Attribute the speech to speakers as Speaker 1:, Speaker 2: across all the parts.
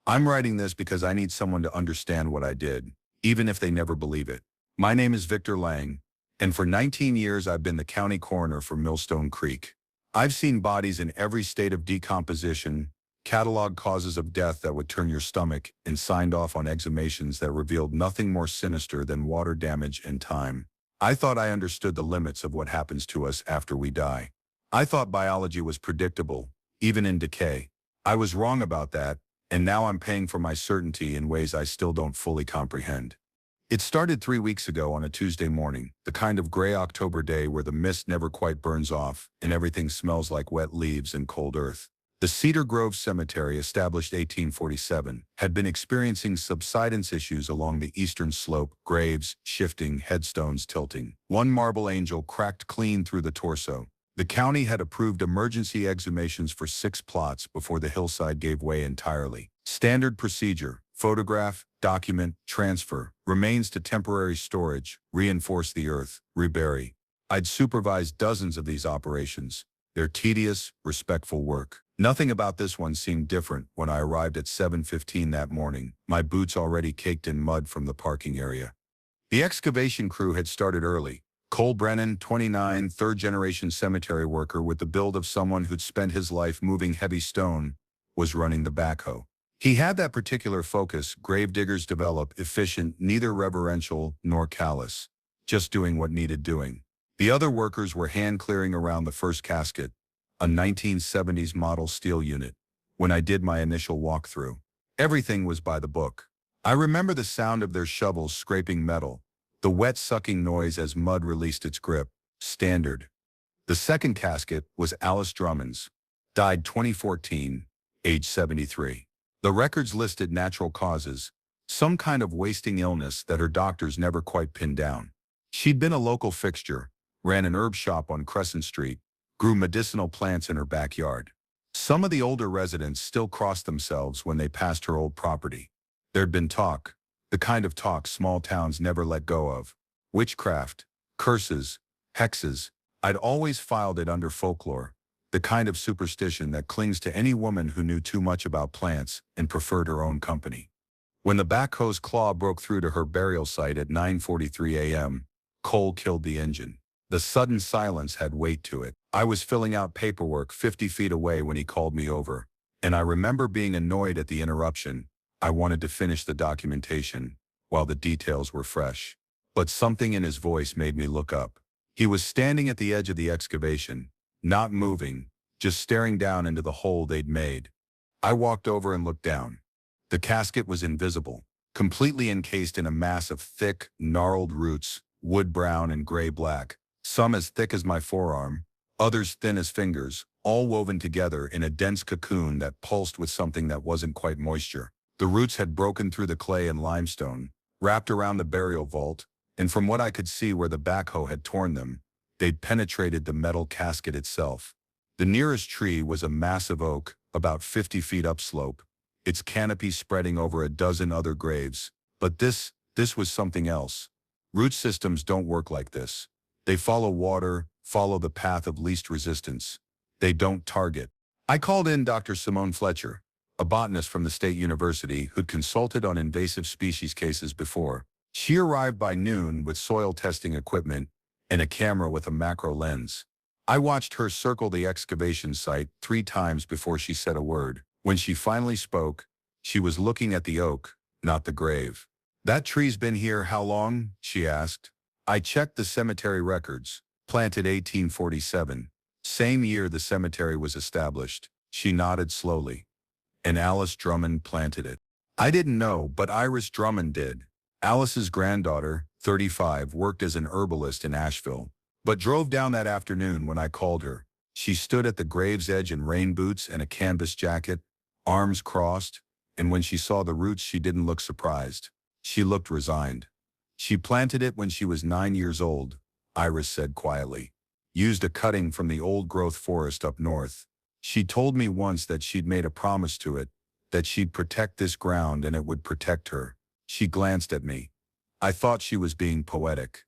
Speaker 1: I'm writing this because I need someone to understand what I did, even if they never believe it. My name is Victor Lang, and for 19 years I've been the county coroner for Millstone Creek. I've seen bodies in every state of decomposition, cataloged causes of death that would turn your stomach, and signed off on exhumations that revealed nothing more sinister than water damage and time. I thought I understood the limits of what happens to us after we die. I thought biology was predictable, even in decay. I was wrong about that, and now I'm paying for my certainty in ways I still don't fully comprehend. It started 3 weeks ago on a Tuesday morning, the kind of gray October day where the mist never quite burns off and everything smells like wet leaves and cold earth. The Cedar Grove Cemetery, established 1847, had been experiencing subsidence issues along the eastern slope, graves shifting, headstones tilting. One marble angel cracked clean through the torso. The county had approved emergency exhumations for 6 plots before the hillside gave way entirely. Standard procedure: photograph, document, transfer, remains to temporary storage, reinforce the earth, rebury. I'd supervised dozens of these operations. They're tedious, respectful work. Nothing about this one seemed different when I arrived at 7:15 that morning, my boots already caked in mud from the parking area. The excavation crew had started early. Cole Brennan, 29, third-generation cemetery worker with the build of someone who'd spent his life moving heavy stone, was running the backhoe. He had that particular focus gravediggers develop: efficient, neither reverential nor callous, just doing what needed doing. The other workers were hand-clearing around the first casket, a 1970s model steel unit. When I did my initial walkthrough, everything was by the book. I remember the sound of their shovels scraping metal, the wet sucking noise as mud released its grip. Standard. The second casket was Alice Drummond's. Died 2014, age 73. The records listed natural causes, some kind of wasting illness that her doctors never quite pinned down. She'd been a local fixture, ran an herb shop on Crescent Street, grew medicinal plants in her backyard. Some of the older residents still crossed themselves when they passed her old property. There'd been talk, the kind of talk small towns never let go of. Witchcraft, curses, hexes. I'd always filed it under folklore, the kind of superstition that clings to any woman who knew too much about plants and preferred her own company. When the backhoe's claw broke through to her burial site at 9:43 a.m., Cole killed the engine. The sudden silence had weight to it. I was filling out paperwork 50 feet away when he called me over, and I remember being annoyed at the interruption. I wanted to finish the documentation while the details were fresh. But something in his voice made me look up. He was standing at the edge of the excavation, not moving, just staring down into the hole they'd made. I walked over and looked down. The casket was invisible, completely encased in a mass of thick, gnarled roots, wood brown and gray-black, some as thick as my forearm, others thin as fingers, all woven together in a dense cocoon that pulsed with something that wasn't quite moisture. The roots had broken through the clay and limestone, wrapped around the burial vault, and from what I could see where the backhoe had torn them, they'd penetrated the metal casket itself. The nearest tree was a massive oak, about 50 feet upslope, its canopy spreading over a dozen other graves. But this was something else. Root systems don't work like this. They follow water, follow the path of least resistance. They don't target. I called in Dr. Simone Fletcher, a botanist from the State University who'd consulted on invasive species cases before. She arrived by noon with soil testing equipment and a camera with a macro lens. I watched her circle the excavation site 3 times before she said a word. When she finally spoke, she was looking at the oak, not the grave. "That tree's been here how long?" she asked. I checked the cemetery records. Planted 1847. Same year the cemetery was established. She nodded slowly. "And Alice Drummond planted it." I didn't know, but Iris Drummond did. Alice's granddaughter, 35, worked as an herbalist in Asheville, but drove down that afternoon when I called her. She stood at the grave's edge in rain boots and a canvas jacket, arms crossed, and when she saw the roots she didn't look surprised. She looked resigned. "She planted it when she was 9 years old," Iris said quietly. "Used a cutting from the old-growth forest up north. She told me once that she'd made a promise to it, that she'd protect this ground and it would protect her." She glanced at me. I thought she was being poetic.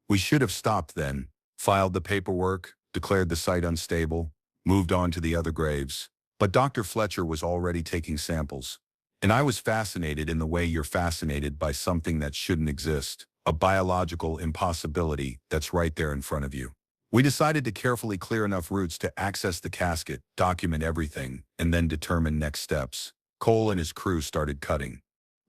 Speaker 1: "We should have stopped then, filed the paperwork, declared the site unstable, moved on to the other graves." But Dr. Fletcher was already taking samples. And I was fascinated in the way you're fascinated by something that shouldn't exist, a biological impossibility that's right there in front of you. We decided to carefully clear enough roots to access the casket, document everything, and then determine next steps. Cole and his crew started cutting.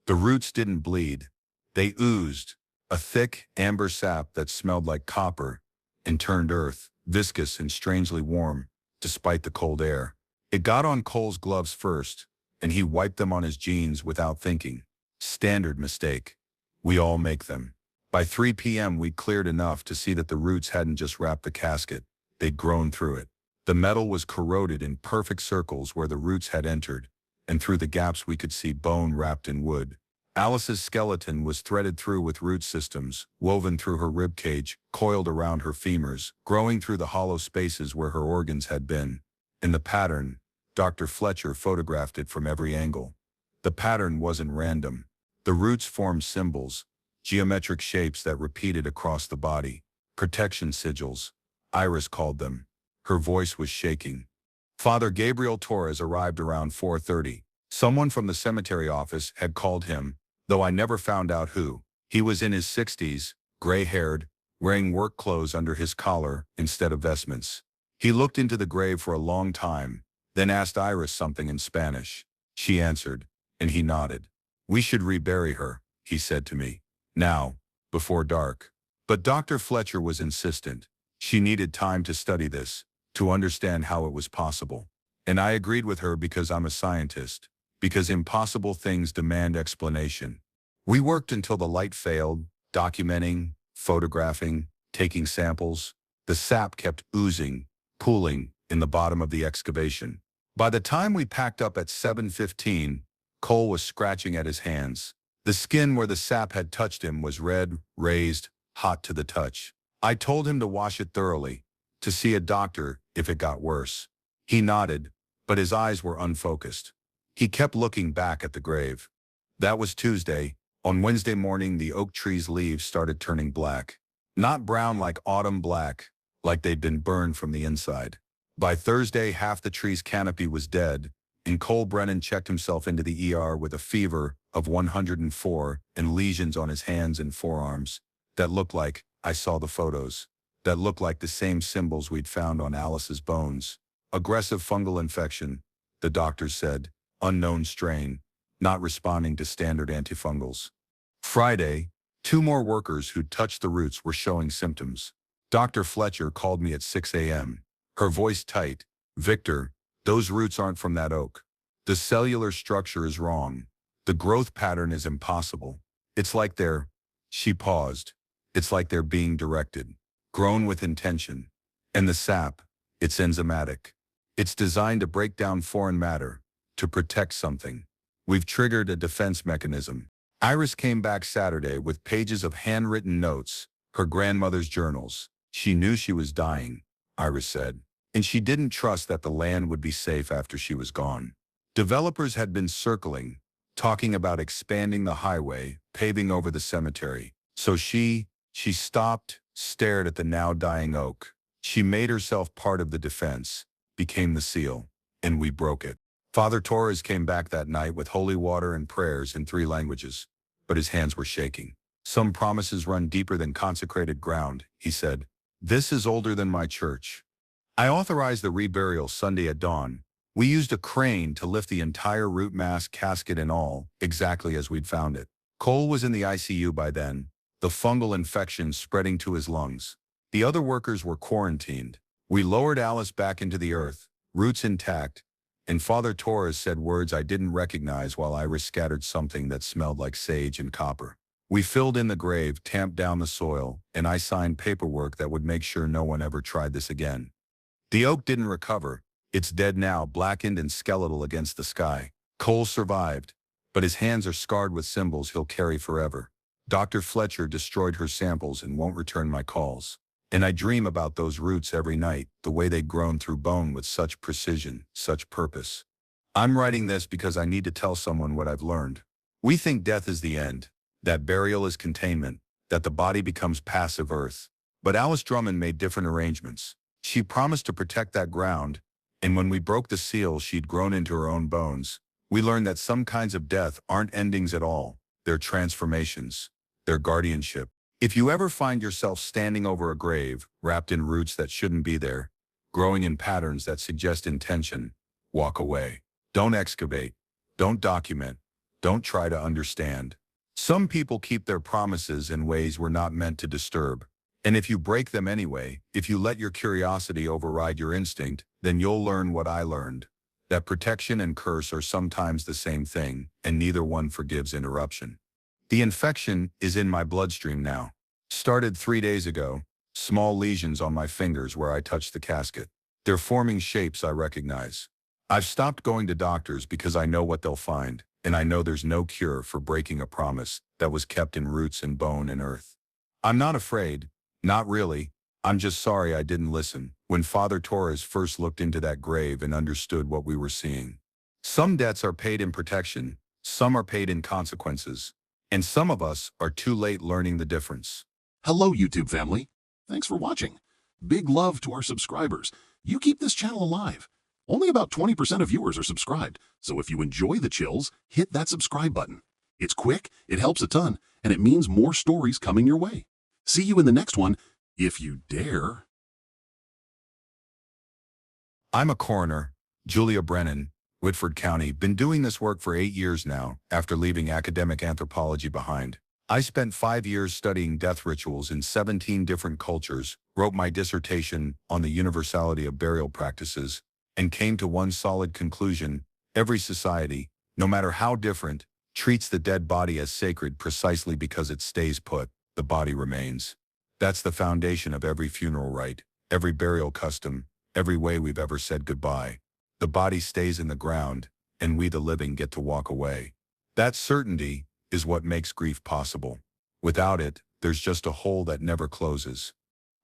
Speaker 1: The roots didn't bleed. They oozed, a thick, amber sap that smelled like copper and turned earth, viscous and strangely warm, despite the cold air. It got on Cole's gloves first, and he wiped them on his jeans without thinking. Standard mistake. We all make them. By 3 p.m. we cleared enough to see that the roots hadn't just wrapped the casket, they'd grown through it. The metal was corroded in perfect circles where the roots had entered, and through the gaps we could see bone wrapped in wood. Alice's skeleton was threaded through with root systems, woven through her rib cage, coiled around her femurs, growing through the hollow spaces where her organs had been. In the pattern, Dr. Fletcher photographed it from every angle. The pattern wasn't random. The roots formed symbols, geometric shapes that repeated across the body. Protection sigils, Iris called them. Her voice was shaking. Father Gabriel Torres arrived around 4:30. Someone from the cemetery office had called him, though I never found out who. He was in his 60s, gray-haired, wearing work clothes under his collar instead of vestments. He looked into the grave for a long time, then asked Iris something in Spanish. She answered, and he nodded. "We should rebury her," he said to me. "Now, before dark." But Dr. Fletcher was insistent. She needed time to study this, to understand how it was possible. And I agreed with her because I'm a scientist, because impossible things demand explanation. We worked until the light failed, documenting, photographing, taking samples. The sap kept oozing, pooling in the bottom of the excavation. By the time we packed up at 7:15, Cole was scratching at his hands. The skin where the sap had touched him was red, raised, hot to the touch. I told him to wash it thoroughly, to see a doctor if it got worse. He nodded, but his eyes were unfocused. He kept looking back at the grave. That was Tuesday. On Wednesday morning, the oak tree's leaves started turning black. Not brown like autumn black, like they'd been burned from the inside. By Thursday, half the tree's canopy was dead, and Cole Brennan checked himself into the ER with a fever of 104 and lesions on his hands and forearms. That looked like, I saw the photos, that looked like the same symbols we'd found on Alice's bones. Aggressive fungal infection, the doctors said, unknown strain, not responding to standard antifungals. Friday, 2 more workers who'd touched the roots were showing symptoms. Dr. Fletcher called me at 6 a.m. Her voice tight. "Victor, those roots aren't from that oak. The cellular structure is wrong. The growth pattern is impossible. It's like they're—" She paused. "It's like they're being directed, grown with intention. And the sap, it's enzymatic. It's designed to break down foreign matter, to protect something. We've triggered a defense mechanism." Iris came back Saturday with pages of handwritten notes, her grandmother's journals. She knew she was dying, Iris said, and she didn't trust that the land would be safe after she was gone. Developers had been circling, talking about expanding the highway, paving over the cemetery. So she stopped, stared at the now dying oak. She made herself part of the defense, became the seal, and we broke it. Father Torres came back that night with holy water and prayers in 3 languages, but his hands were shaking. "Some promises run deeper than consecrated ground," he said. "This is older than my church." I authorized the reburial Sunday at dawn. We used a crane to lift the entire root mass, casket and all, exactly as we'd found it. Cole was in the ICU by then, the fungal infection spreading to his lungs. The other workers were quarantined. We lowered Alice back into the earth, roots intact, and Father Torres said words I didn't recognize while Iris scattered something that smelled like sage and copper. We filled in the grave, tamped down the soil, and I signed paperwork that would make sure no one ever tried this again. The oak didn't recover. It's dead now, blackened and skeletal against the sky. Cole survived, but his hands are scarred with symbols he'll carry forever. Dr. Fletcher destroyed her samples and won't return my calls. And I dream about those roots every night, the way they'd grown through bone with such precision, such purpose. I'm writing this because I need to tell someone what I've learned. We think death is the end, that burial is containment, that the body becomes passive earth. But Alice Drummond made different arrangements. She promised to protect that ground, and when we broke the seal, she'd grown into her own bones, We learned that some kinds of death aren't endings at all. They're transformations. They're guardianship. If you ever find yourself standing over a grave, wrapped in roots that shouldn't be there, growing in patterns that suggest intention, walk away. Don't excavate. Don't document. Don't try to understand. Some people keep their promises in ways we're not meant to disturb. And if you break them anyway, if you let your curiosity override your instinct, then you'll learn what I learned. That protection and curse are sometimes the same thing, and neither one forgives interruption. The infection is in my bloodstream now. Started 3 days ago, small lesions on my fingers where I touched the casket. They're forming shapes I recognize. I've stopped going to doctors because I know what they'll find, and I know there's no cure for breaking a promise that was kept in roots and bone and earth. I'm not afraid, not really. I'm just sorry I didn't listen when Father Torres first looked into that grave and understood what we were seeing. Some debts are paid in protection, some are paid in consequences, and some of us are too late learning the difference.
Speaker 2: Hello, YouTube family. Thanks for watching. Big love to our subscribers. You keep this channel alive. Only about 20% of viewers are subscribed, so if you enjoy the chills, hit that subscribe button. It's quick, it helps a ton, and it means more stories coming your way. See you in the next one, if you dare.
Speaker 1: I'm a coroner, Julia Brennan, Whitford County. Been doing this work for 8 years now, after leaving academic anthropology behind. I spent 5 years studying death rituals in 17 different cultures, wrote my dissertation on the universality of burial practices, and came to one solid conclusion: every society, no matter how different, treats the dead body as sacred precisely because it stays put, the body remains. That's the foundation of every funeral rite, every burial custom, every way we've ever said goodbye. The body stays in the ground, and we the living get to walk away. That certainty is what makes grief possible. Without it, there's just a hole that never closes.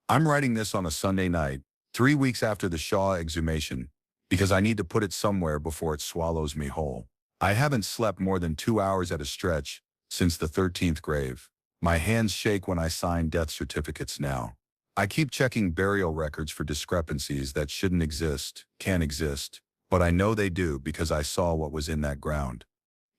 Speaker 1: I'm writing this on a Sunday night, 3 weeks after the Shaw exhumation, because I need to put it somewhere before it swallows me whole. I haven't slept more than 2 hours at a stretch since the 13th grave. My hands shake when I sign death certificates now. I keep checking burial records for discrepancies that shouldn't exist, can't exist, but I know they do because I saw what was in that ground.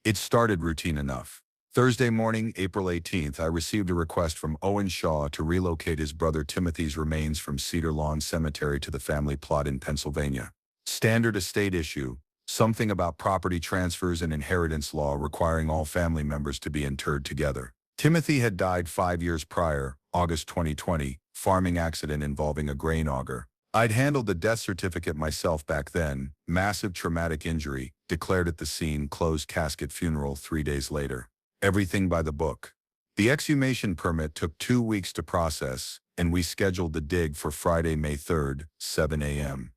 Speaker 1: It started routine enough. Thursday morning, April 18th, I received a request from Owen Shaw to relocate his brother Timothy's remains from Cedar Lawn Cemetery to the family plot in Pennsylvania. Standard estate issue, something about property transfers and inheritance law requiring all family members to be interred together. Timothy had died 5 years prior, August 2020, farming accident involving a grain auger. I'd handled the death certificate myself back then, massive traumatic injury, declared at the scene, closed casket funeral 3 days later. Everything by the book. The exhumation permit took 2 weeks to process, and we scheduled the dig for Friday, May 3rd, 7 a.m.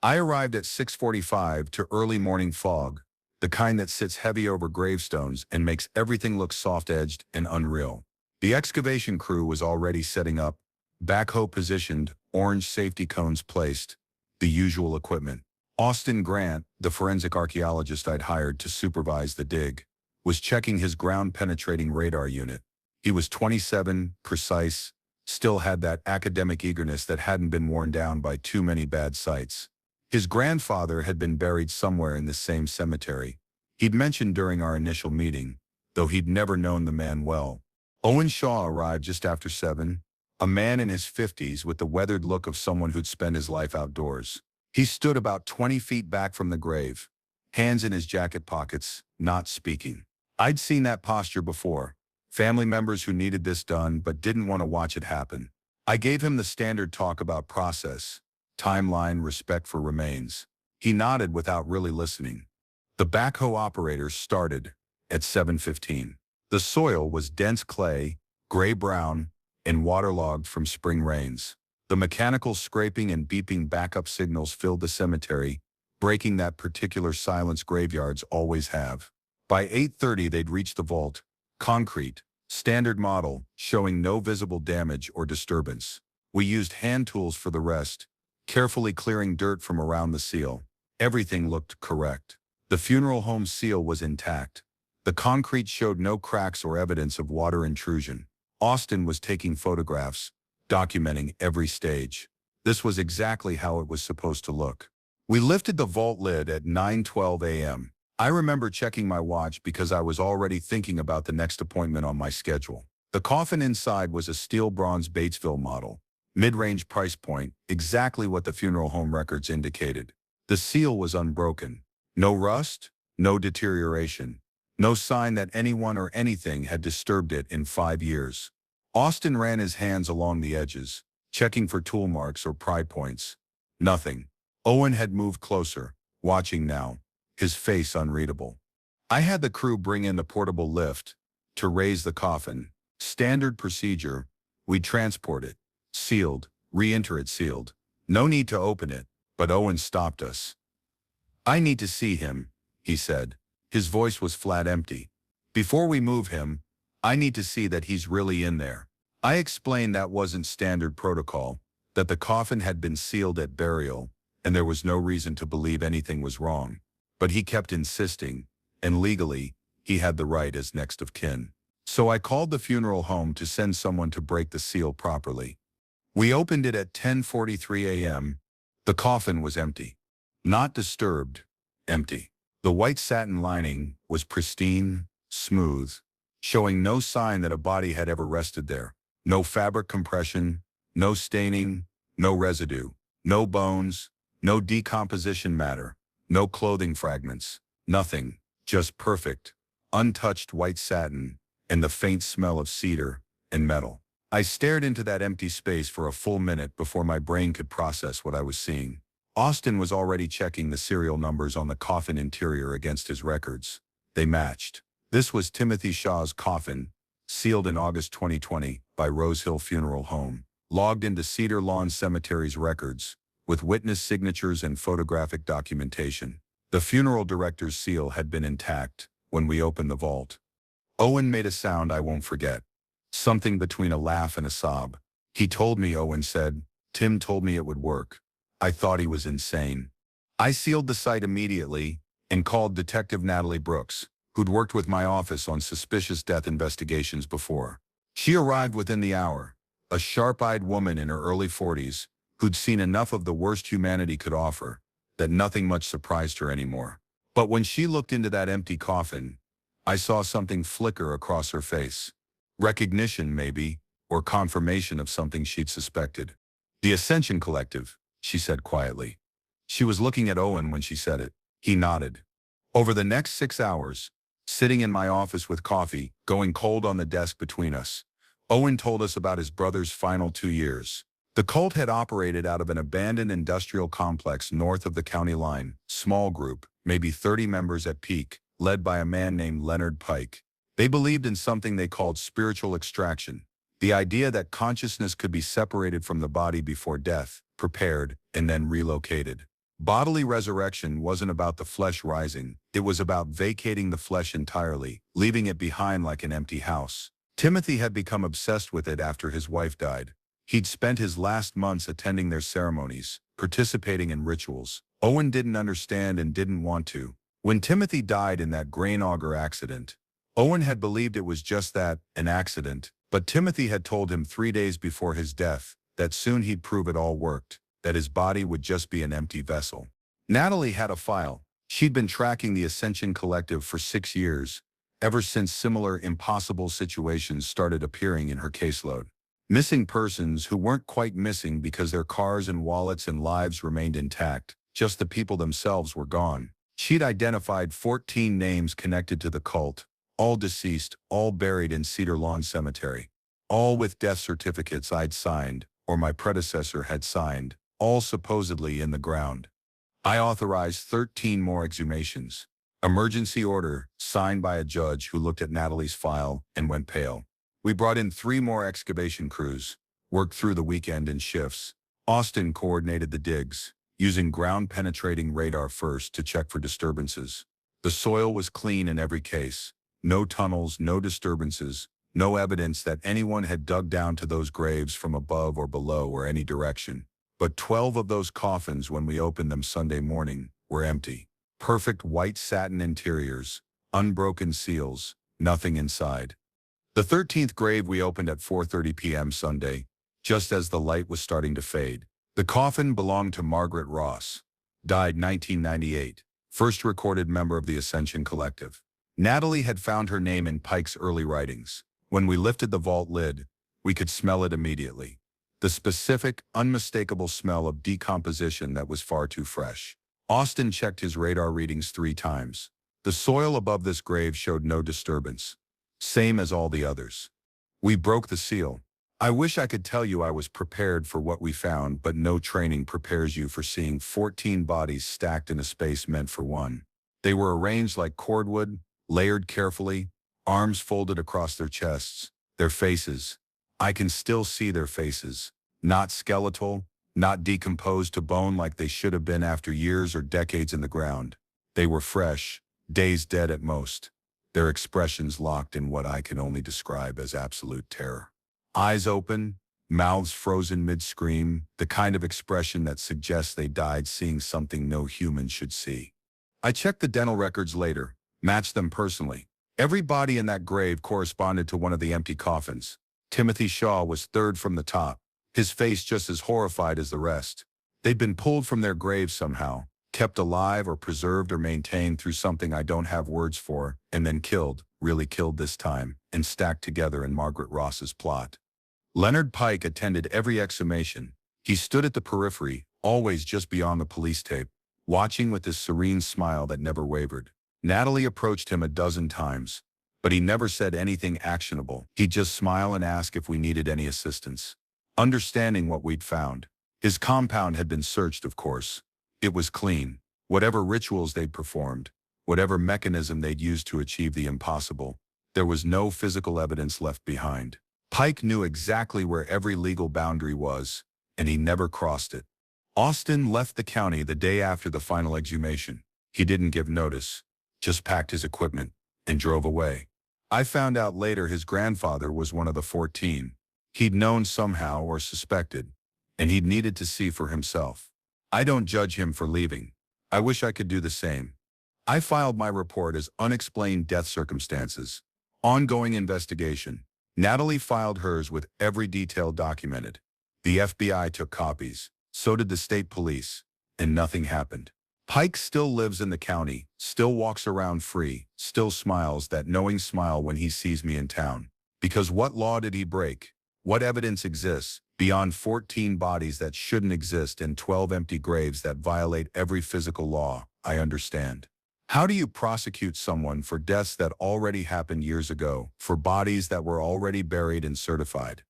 Speaker 1: I arrived at 6:45 to early morning fog, the kind that sits heavy over gravestones and makes everything look soft-edged and unreal. The excavation crew was already setting up, backhoe positioned, orange safety cones placed, the usual equipment. Austin Grant, the forensic archaeologist I'd hired to supervise the dig, was checking his ground-penetrating radar unit. He was 27, precise, still had that academic eagerness that hadn't been worn down by too many bad sites. His grandfather had been buried somewhere in this same cemetery. He'd mentioned during our initial meeting, though he'd never known the man well. Owen Shaw arrived just after 7, a man in his 50s with the weathered look of someone who'd spent his life outdoors. He stood about 20 feet back from the grave, hands in his jacket pockets, not speaking. I'd seen that posture before. Family members who needed this done but didn't want to watch it happen. I gave him the standard talk about process, timeline, respect for remains. He nodded without really listening. The backhoe operator started at 7:15. The soil was dense clay, gray-brown, and waterlogged from spring rains. The mechanical scraping and beeping backup signals filled the cemetery, breaking that particular silence graveyards always have. By 8:30 they'd reached the vault, concrete, standard model, showing no visible damage or disturbance. We used hand tools for the rest, carefully clearing dirt from around the seal. Everything looked correct. The funeral home seal was intact. The concrete showed no cracks or evidence of water intrusion. Austin was taking photographs, documenting every stage. This was exactly how it was supposed to look. We lifted the vault lid at 9:12 a.m. I remember checking my watch because I was already thinking about the next appointment on my schedule. The coffin inside was a steel bronze Batesville model, mid-range price point, exactly what the funeral home records indicated. The seal was unbroken. No rust, no deterioration, no sign that anyone or anything had disturbed it in 5 years. Austin ran his hands along the edges, checking for tool marks or pry points. Nothing. Owen had moved closer, watching now, his face unreadable. I had the crew bring in the portable lift to raise the coffin. Standard procedure. We transport it, sealed, re-enter it sealed. No need to open it, but Owen stopped us. "I need to see him," he said. His voice was flat empty. "Before we move him, I need to see that he's really in there." I explained that wasn't standard protocol, that the coffin had been sealed at burial, and there was no reason to believe anything was wrong. But he kept insisting, and legally, he had the right as next of kin. So I called the funeral home to send someone to break the seal properly. We opened it at 10:43 a.m. The coffin was empty. Not disturbed, empty. The white satin lining was pristine, smooth, showing no sign that a body had ever rested there. No fabric compression, no staining, no residue, no bones, no decomposition matter, no clothing fragments, nothing, just perfect, untouched white satin and the faint smell of cedar and metal. I stared into that empty space for a full minute before my brain could process what I was seeing. Austin was already checking the serial numbers on the coffin interior against his records. They matched. This was Timothy Shaw's coffin, sealed in August 2020 by Rose Hill Funeral Home, logged into Cedar Lawn Cemetery's records, with witness signatures and photographic documentation. The funeral director's seal had been intact when we opened the vault. Owen made a sound I won't forget. Something between a laugh and a sob. "He told me," Owen said. "Tim told me it would work." I thought he was insane. I sealed the site immediately and called Detective Natalie Brooks, who'd worked with my office on suspicious death investigations before. She arrived within the hour, a sharp-eyed woman in her early 40s who'd seen enough of the worst humanity could offer that nothing much surprised her anymore. But when she looked into that empty coffin, I saw something flicker across her face. Recognition, maybe, or confirmation of something she'd suspected. "The Ascension Collective," she said quietly. She was looking at Owen when she said it. He nodded. Over the next 6 hours, sitting in my office with coffee, going cold on the desk between us, Owen told us about his brother's final 2 years. The cult had operated out of an abandoned industrial complex north of the county line, small group, maybe 30 members at peak, led by a man named Leonard Pike. They believed in something they called spiritual extraction, the idea that consciousness could be separated from the body before death, prepared, and then relocated. Bodily resurrection wasn't about the flesh rising, it was about vacating the flesh entirely, leaving it behind like an empty house. Timothy had become obsessed with it after his wife died. He'd spent his last months attending their ceremonies, participating in rituals. Owen didn't understand and didn't want to. When Timothy died in that grain auger accident, Owen had believed it was just that, an accident, but Timothy had told him 3 days before his death that soon he'd prove it all worked, that his body would just be an empty vessel. Natalie had a file. She'd been tracking the Ascension Collective for 6 years, ever since similar impossible situations started appearing in her caseload. Missing persons who weren't quite missing because their cars and wallets and lives remained intact, just the people themselves were gone. She'd identified 14 names connected to the cult, all deceased, all buried in Cedar Lawn Cemetery, all with death certificates I'd signed, or my predecessor had signed, all supposedly in the ground. I authorized 13 more exhumations. Emergency order, signed by a judge who looked at Natalie's file and went pale. We brought in 3 more excavation crews, worked through the weekend in shifts. Austin coordinated the digs, using ground-penetrating radar first to check for disturbances. The soil was clean in every case. No tunnels, no disturbances, no evidence that anyone had dug down to those graves from above or below or any direction. But 12 of those coffins, when we opened them Sunday morning, were empty. Perfect white satin interiors, unbroken seals, nothing inside. The 13th grave we opened at 4:30 p.m. Sunday, just as the light was starting to fade. The coffin belonged to Margaret Ross, died 1998. first recorded member of the Ascension Collective. Natalie had found her name in Pike's early writings. When we lifted the vault lid, we could smell it immediately. The specific, unmistakable smell of decomposition that was far too fresh. Austin checked his radar readings 3 times. The soil above this grave showed no disturbance. Same as all the others. We broke the seal. I wish I could tell you I was prepared for what we found, but no training prepares you for seeing 14 bodies stacked in a space meant for one. They were arranged like cordwood, layered carefully, arms folded across their chests, their faces. I can still see their faces. Not skeletal, not decomposed to bone like they should have been after years or decades in the ground. They were fresh, days dead at most. Their expressions locked in what I can only describe as absolute terror. Eyes open, mouths frozen mid-scream, the kind of expression that suggests they died seeing something no human should see. I checked the dental records later, matched them personally. Every body in that grave corresponded to one of the empty coffins. Timothy Shaw was third from the top, his face just as horrified as the rest. They'd been pulled from their graves somehow, kept alive or preserved or maintained through something I don't have words for, and then killed, really killed this time, and stacked together in Margaret Ross's plot. Leonard Pike attended every exhumation. He stood at the periphery, always just beyond the police tape, watching with this serene smile that never wavered. Natalie approached him a dozen times, but he never said anything actionable. He'd just smile and ask if we needed any assistance. Understanding what we'd found. His compound had been searched, of course. It was clean. Whatever rituals they'd performed, whatever mechanism they'd used to achieve the impossible, there was no physical evidence left behind. Pike knew exactly where every legal boundary was, and he never crossed it. Austin left the county the day after the final exhumation. He didn't give notice, just packed his equipment and drove away. I found out later his grandfather was one of the 14. He'd known somehow or suspected, and he'd needed to see for himself. I don't judge him for leaving. I wish I could do the same. I filed my report as unexplained death circumstances. Ongoing investigation. Natalie filed hers with every detail documented. The FBI took copies. So did the state police. And nothing happened. Pike still lives in the county, still walks around free, still smiles that knowing smile when he sees me in town. Because what law did he break? What evidence exists beyond 14 bodies that shouldn't exist and 12 empty graves that violate every physical law? I understand. How do you prosecute someone for deaths that already happened years ago, for bodies that were already buried and certified?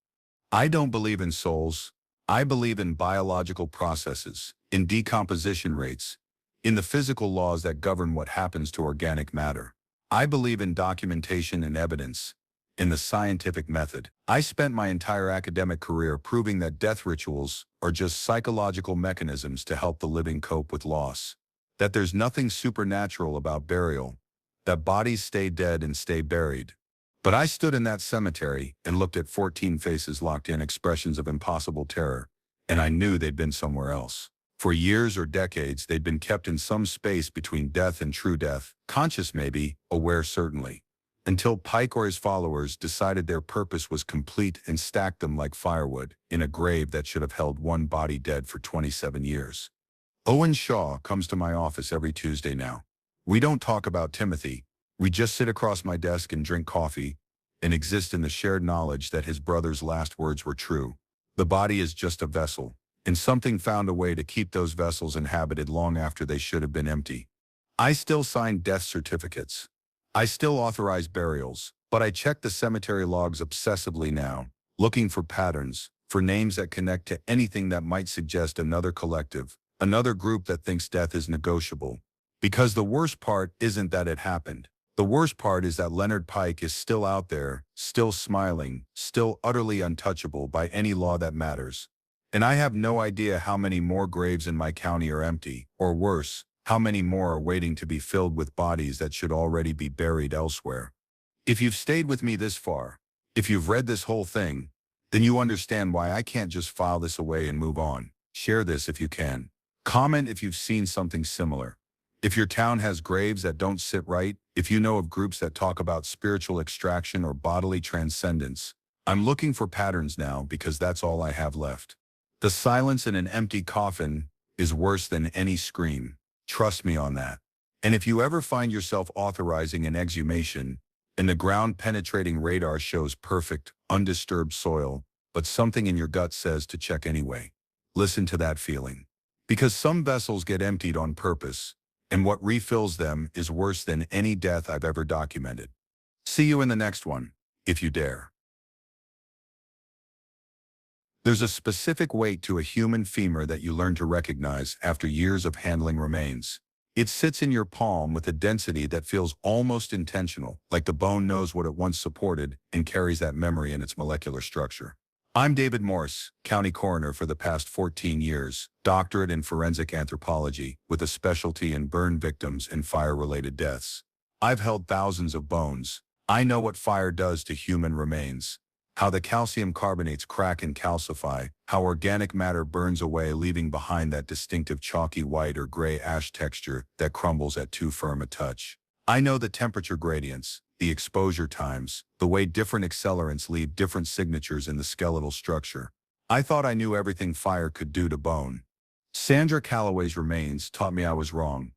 Speaker 1: I don't believe in souls. I believe in biological processes, in decomposition rates, in the physical laws that govern what happens to organic matter. I believe in documentation and evidence, in the scientific method. I spent my entire academic career proving that death rituals are just psychological mechanisms to help the living cope with loss. That there's nothing supernatural about burial, that bodies stay dead and stay buried. But I stood in that cemetery and looked at 14 faces locked in expressions of impossible terror, and I knew they'd been somewhere else. For years or decades, they'd been kept in some space between death and true death, conscious maybe, aware certainly, until Pike or his followers decided their purpose was complete and stacked them like firewood in a grave that should have held one body dead for 27 years. Owen Shaw comes to my office every Tuesday now. We don't talk about Timothy. We just sit across my desk and drink coffee and exist in the shared knowledge that his brother's last words were true. The body is just a vessel, and something found a way to keep those vessels inhabited long after they should have been empty. I still sign death certificates. I still authorize burials, but I check the cemetery logs obsessively now, looking for patterns, for names that connect to anything that might suggest another collective, another group that thinks death is negotiable. Because the worst part isn't that it happened. The worst part is that Leonard Pike is still out there, still smiling, still utterly untouchable by any law that matters. And I have no idea how many more graves in my county are empty, or worse, how many more are waiting to be filled with bodies that should already be buried elsewhere. If you've stayed with me this far, if you've read this whole thing, then you understand why I can't just file this away and move on. Share this if you can. Comment if you've seen something similar. If your town has graves that don't sit right, if you know of groups that talk about spiritual extraction or bodily transcendence, I'm looking for patterns now because that's all I have left. The silence in an empty coffin is worse than any scream. Trust me on that. And if you ever find yourself authorizing an exhumation, and the ground-penetrating radar shows perfect, undisturbed soil, but something in your gut says to check anyway, listen to that feeling. Because some vessels get emptied on purpose, and what refills them is worse than any death I've ever documented. See you in the next one, if you dare. There's a specific weight to a human femur that you learn to recognize after years of handling remains. It sits in your palm with a density that feels almost intentional, like the bone knows what it once supported and carries that memory in its molecular structure. I'm David Morse, County Coroner for the past 14 years, doctorate in forensic anthropology with a specialty in burn victims and fire-related deaths. I've held thousands of bones. I know what fire does to human remains. How the calcium carbonates crack and calcify, how organic matter burns away leaving behind that distinctive chalky white or gray ash texture that crumbles at too firm a touch. I know the temperature gradients, the exposure times, the way different accelerants leave different signatures in the skeletal structure. I thought I knew everything fire could do to bone. Sandra Calloway's remains taught me I was wrong.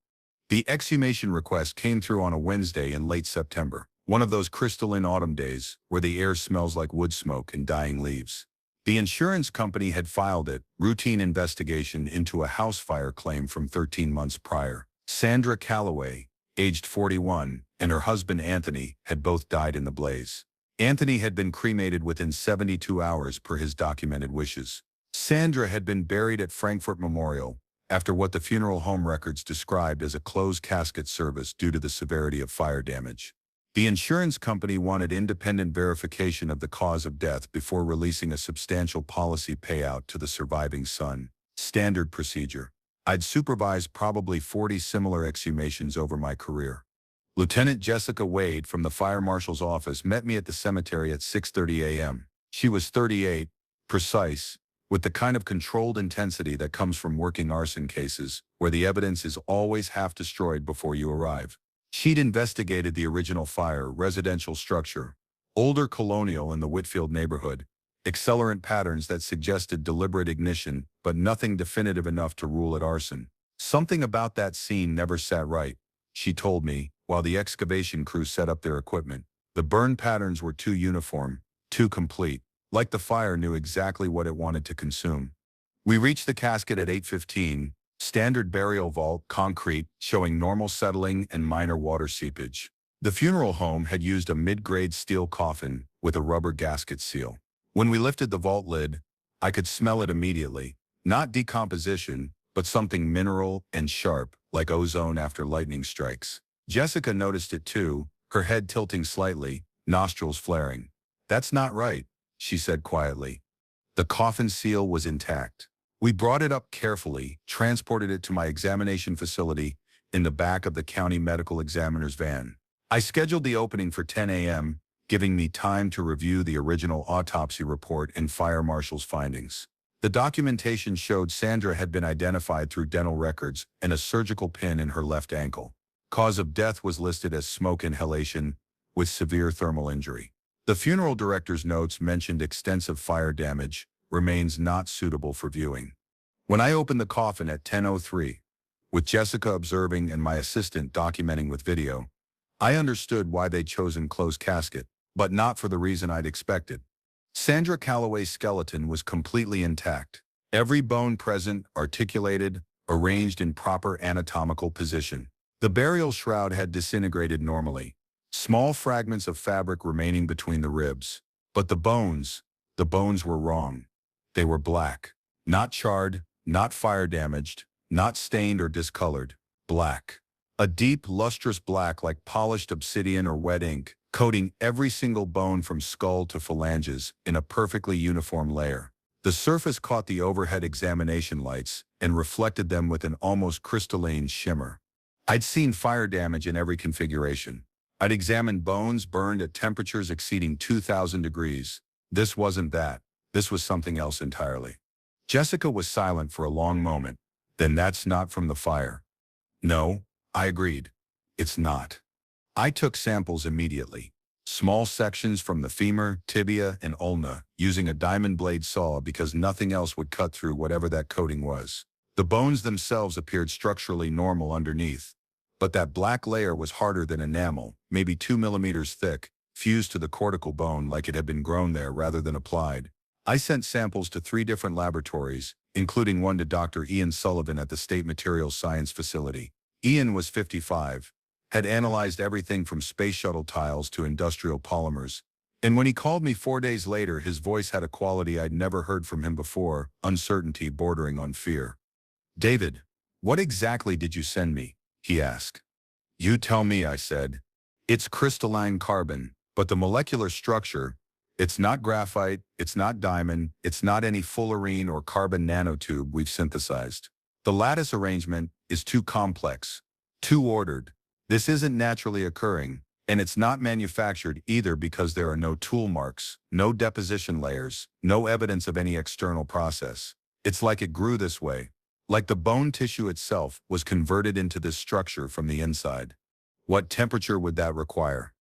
Speaker 1: The exhumation request came through on a Wednesday in late September. One of those crystalline autumn days where the air smells like wood smoke and dying leaves. The insurance company had filed a routine investigation into a house fire claim from 13 months prior. Sandra Calloway, aged 41, and her husband Anthony had both died in the blaze. Anthony had been cremated within 72 hours per his documented wishes. Sandra had been buried at Frankfurt Memorial after what the funeral home records described as a closed casket service due to the severity of fire damage. The insurance company wanted independent verification of the cause of death before releasing a substantial policy payout to the surviving son. Standard procedure. I'd supervised probably 40 similar exhumations over my career. Lieutenant Jessica Wade from the fire marshal's office met me at the cemetery at 6:30 a.m. She was 38, precise, with the kind of controlled intensity that comes from working arson cases, where the evidence is always half destroyed before you arrive. She'd investigated the original fire residential structure, older colonial in the Whitfield neighborhood, accelerant patterns that suggested deliberate ignition, but nothing definitive enough to rule it arson. Something about that scene never sat right, she told me, while the excavation crew set up their equipment. The burn patterns were too uniform, too complete, like the fire knew exactly what it wanted to consume. We reached the casket at 8:15. Standard burial vault, concrete, showing normal settling and minor water seepage. The funeral home had used a mid-grade steel coffin with a rubber gasket seal. When we lifted the vault lid, I could smell it immediately. Not decomposition, but something mineral and sharp, like ozone after lightning strikes. Jessica noticed it too, her head tilting slightly, nostrils flaring. "That's not right," she said quietly. The coffin seal was intact. We brought it up carefully, transported it to my examination facility in the back of the county medical examiner's van. I scheduled the opening for 10 a.m., giving me time to review the original autopsy report and fire marshal's findings. The documentation showed Sandra had been identified through dental records and a surgical pin in her left ankle. Cause of death was listed as smoke inhalation with severe thermal injury. The funeral director's notes mentioned extensive fire damage, remains not suitable for viewing. When I opened the coffin at 10:03, with Jessica observing and my assistant documenting with video, I understood why they'd chosen closed casket, but not for the reason I'd expected. Sandra Calloway's skeleton was completely intact. Every bone present, articulated, arranged in proper anatomical position. The burial shroud had disintegrated normally, small fragments of fabric remaining between the ribs. But the bones were wrong. They were black, not charred, not fire damaged, not stained or discolored, black. A deep, lustrous black like polished obsidian or wet ink, coating every single bone from skull to phalanges in a perfectly uniform layer. The surface caught the overhead examination lights and reflected them with an almost crystalline shimmer. I'd seen fire damage in every configuration. I'd examined bones burned at temperatures exceeding 2,000 degrees. This wasn't that. This was something else entirely. Jessica was silent for a long moment. "Then that's not from the fire." "No," I agreed. "It's not." I took samples immediately. Small sections from the femur, tibia, and ulna, using a diamond blade saw because nothing else would cut through whatever that coating was. The bones themselves appeared structurally normal underneath. But that black layer was harder than enamel, maybe 2 millimeters thick, fused to the cortical bone like it had been grown there rather than applied. I sent samples to 3 different laboratories, including one to Dr. Ian Sullivan at the State Materials Science Facility. Ian was 55, had analyzed everything from space shuttle tiles to industrial polymers. And when he called me 4 days later, his voice had a quality I'd never heard from him before, uncertainty bordering on fear. "David, what exactly did you send me?" he asked. "You tell me," I said. "It's crystalline carbon, but the molecular structure, it's not graphite, it's not diamond, it's not any fullerene or carbon nanotube we've synthesized. The lattice arrangement is too complex, too ordered. This isn't naturally occurring, and it's not manufactured either because there are no tool marks, no deposition layers, no evidence of any external process. It's like it grew this way, like the bone tissue itself was converted into this structure from the inside. What temperature would that require?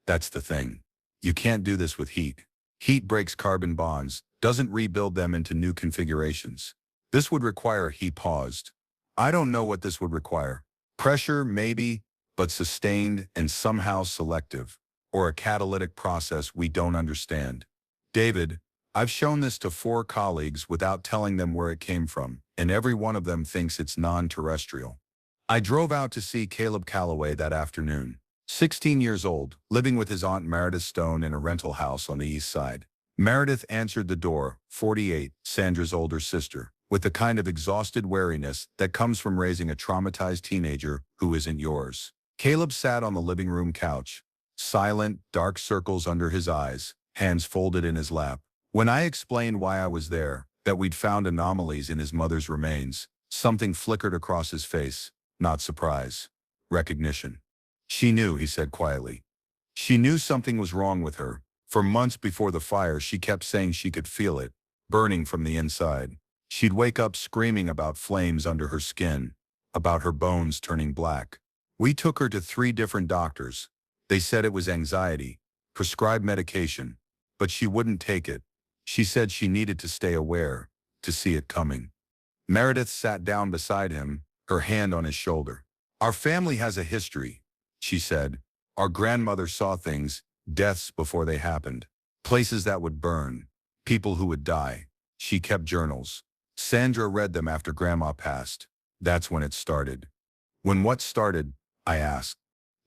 Speaker 1: That's the thing. You can't do this with heat. Heat breaks carbon bonds, doesn't rebuild them into new configurations. This would require," he paused. "I don't know what this would require. Pressure, maybe, but sustained and somehow selective, or a catalytic process we don't understand. David, I've shown this to 4 colleagues without telling them where it came from, and every one of them thinks it's non-terrestrial." I drove out to see Caleb Calloway that afternoon. 16 years old, living with his aunt Meredith Stone in a rental house on the east side. Meredith answered the door, 48, Sandra's older sister, with the kind of exhausted wariness that comes from raising a traumatized teenager who isn't yours. Caleb sat on the living room couch, silent, dark circles under his eyes, hands folded in his lap. When I explained why I was there, that we'd found anomalies in his mother's remains, something flickered across his face, not surprise, recognition. "She knew," he said quietly. "She knew something was wrong with her. For months before the fire, she kept saying she could feel it, burning from the inside. She'd wake up screaming about flames under her skin, about her bones turning black. We took her to 3 different doctors. They said it was anxiety, prescribed medication, but she wouldn't take it. She said she needed to stay aware, to see it coming." Meredith sat down beside him, her hand on his shoulder. "Our family has a history," she said. "Our grandmother saw things, deaths before they happened, places that would burn, people who would die. She kept journals. Sandra read them after Grandma passed. That's when it started." "When what started?" I asked.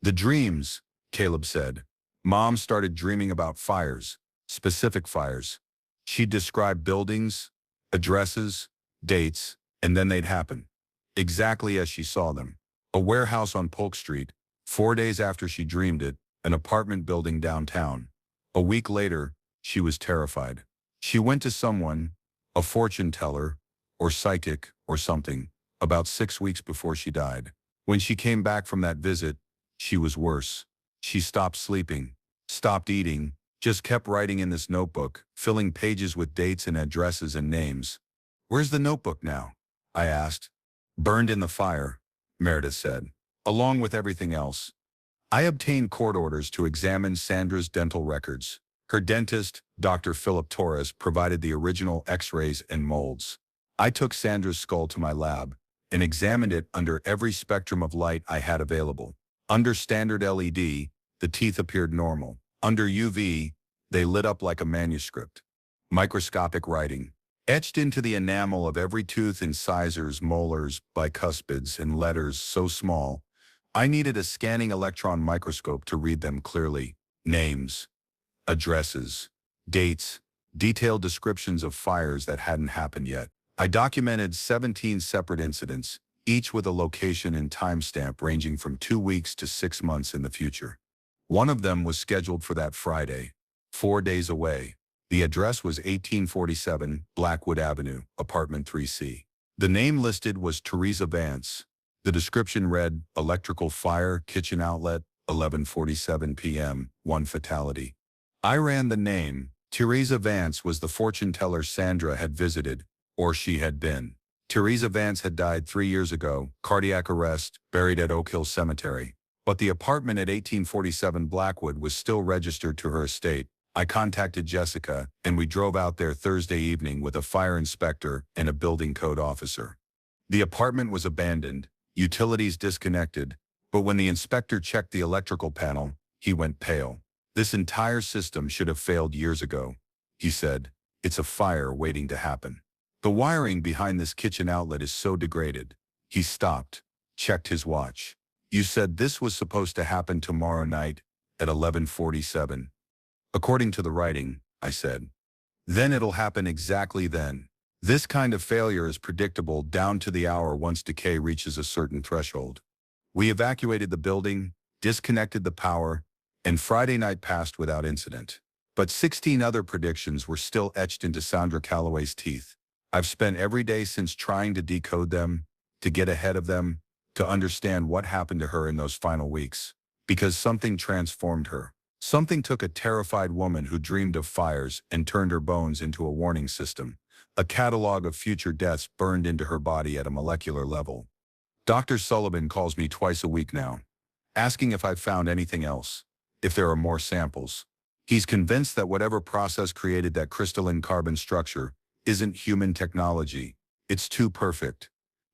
Speaker 1: "The dreams," Caleb said. "Mom started dreaming about fires, specific fires. She'd describe buildings, addresses, dates, and then they'd happen, exactly as she saw them. A warehouse on Polk Street, 4 days after she dreamed it, an apartment building downtown. A week later, she was terrified. She went to someone, a fortune teller, or psychic, or something, about 6 weeks before she died. When she came back from that visit, she was worse. She stopped sleeping, stopped eating, just kept writing in this notebook, filling pages with dates and addresses and names." "Where's the notebook now?" I asked. "Burned in the fire," Meredith said, "along with everything else." I obtained court orders to examine Sandra's dental records. Her dentist, Dr. Philip Torres, provided the original X-rays and molds. I took Sandra's skull to my lab and examined it under every spectrum of light I had available. Under standard LED, the teeth appeared normal. Under UV, they lit up like a manuscript. Microscopic writing, etched into the enamel of every tooth, incisors, molars, bicuspids, and letters so small, I needed a scanning electron microscope to read them clearly. Names, addresses, dates, detailed descriptions of fires that hadn't happened yet. I documented 17 separate incidents, each with a location and timestamp ranging from 2 weeks to 6 months in the future. One of them was scheduled for that Friday, 4 days away. The address was 1847 Blackwood Avenue, apartment 3C. The name listed was Teresa Vance. The description read, electrical fire, kitchen outlet, 11:47 p.m., 1 fatality. I ran the name. Teresa Vance was the fortune teller Sandra had visited, or she had been. Teresa Vance had died 3 years ago, cardiac arrest, buried at Oak Hill Cemetery. But the apartment at 1847 Blackwood was still registered to her estate. I contacted Jessica, and we drove out there Thursday evening with a fire inspector and a building code officer. The apartment was abandoned, utilities disconnected, But when the inspector checked the electrical panel, he went pale. This entire system should have failed years ago, he said. It's a fire waiting to happen. The wiring behind this kitchen outlet is so degraded. He stopped, checked his watch. You said this was supposed to happen tomorrow night at 11:47. According to the writing, I said. Then it'll happen exactly then. This kind of failure is predictable down to the hour once decay reaches a certain threshold. We evacuated the building, disconnected the power, and Friday night passed without incident. But 16 other predictions were still etched into Sandra Calloway's teeth. I've spent every day since trying to decode them, to get ahead of them, to understand what happened to her in those final weeks. Because something transformed her. Something took a terrified woman who dreamed of fires and turned her bones into a warning system. A catalog of future deaths burned into her body at a molecular level. Dr. Sullivan calls me twice a week now, asking if I've found anything else, if there are more samples. He's convinced that whatever process created that crystalline carbon structure isn't human technology. It's too perfect.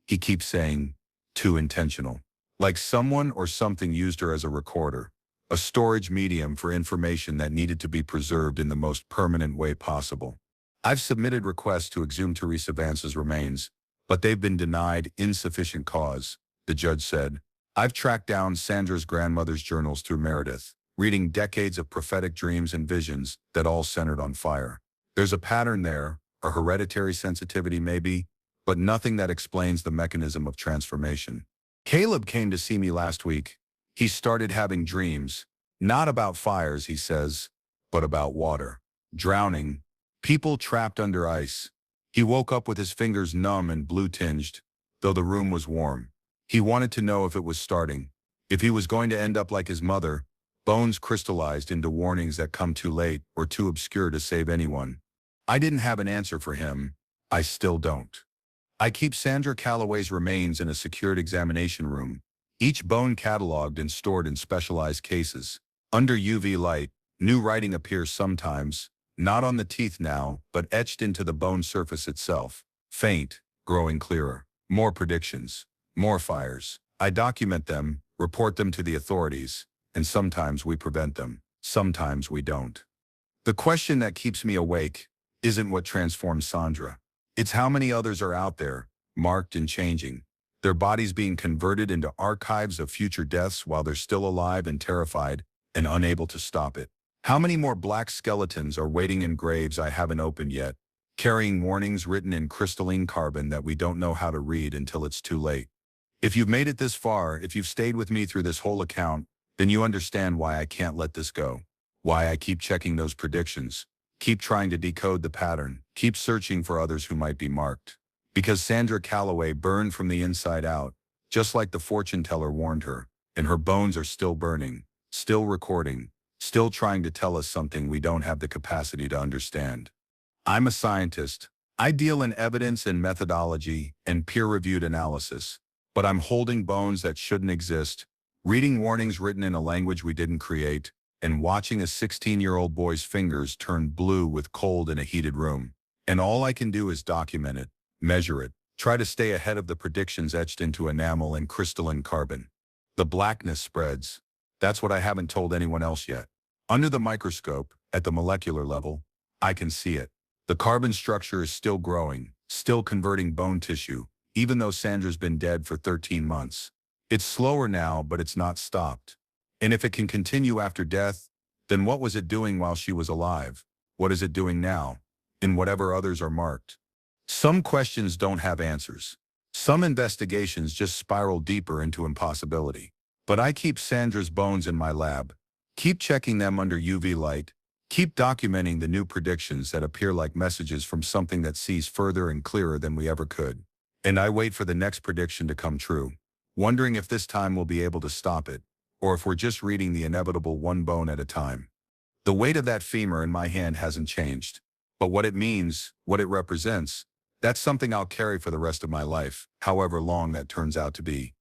Speaker 1: He keeps saying, too intentional. Like someone or something used her as a recorder, a storage medium for information that needed to be preserved in the most permanent way possible. I've submitted requests to exhume Teresa Vance's remains, but they've been denied insufficient cause, the judge said. I've tracked down Sandra's grandmother's journals through Meredith, reading decades of prophetic dreams and visions that all centered on fire. There's a pattern there, a hereditary sensitivity maybe, but nothing that explains the mechanism of transformation. Caleb came to see me last week. He started having dreams, not about fires, he says, but about water, drowning, people trapped under ice. He woke up with his fingers numb and blue-tinged, though the room was warm. He wanted to know if it was starting, if he was going to end up like his mother, bones crystallized into warnings that come too late or too obscure to save anyone. I didn't have an answer for him. I still don't. I keep Sandra Calloway's remains in a secured examination room, each bone cataloged and stored in specialized cases. Under UV light, new writing appears sometimes, not on the teeth now, but etched into the bone surface itself. Faint, growing clearer. More predictions. More fires. I document them, report them to the authorities, and sometimes we prevent them. Sometimes we don't. The question that keeps me awake isn't what transformed Sandra. It's how many others are out there, marked and changing, their bodies being converted into archives of future deaths while they're still alive and terrified and unable to stop it. How many more black skeletons are waiting in graves I haven't opened yet, carrying warnings written in crystalline carbon that we don't know how to read until it's too late? If you've made it this far, if you've stayed with me through this whole account, then you understand why I can't let this go, why I keep checking those predictions, keep trying to decode the pattern, keep searching for others who might be marked. Because Sandra Calloway burned from the inside out, just like the fortune teller warned her, and her bones are still burning, still recording, still trying to tell us something we don't have the capacity to understand. I'm a scientist. I deal in evidence and methodology and peer-reviewed analysis, but I'm holding bones that shouldn't exist, reading warnings written in a language we didn't create, and watching a 16-year-old boy's fingers turn blue with cold in a heated room. And all I can do is document it, measure it, try to stay ahead of the predictions etched into enamel and crystalline carbon. The blackness spreads. That's what I haven't told anyone else yet. Under the microscope, at the molecular level, I can see it. The carbon structure is still growing, still converting bone tissue, even though Sandra's been dead for 13 months. It's slower now, but it's not stopped. And if it can continue after death, then what was it doing while she was alive? What is it doing now? In whatever others are marked. Some questions don't have answers. Some investigations just spiral deeper into impossibility. But I keep Sandra's bones in my lab, keep checking them under UV light, keep documenting the new predictions that appear like messages from something that sees further and clearer than we ever could. And I wait for the next prediction to come true, wondering if this time we'll be able to stop it, or if we're just reading the inevitable one bone at a time. The weight of that femur in my hand hasn't changed, but what it means, what it represents, that's something I'll carry for the rest of my life, however long that turns out to be.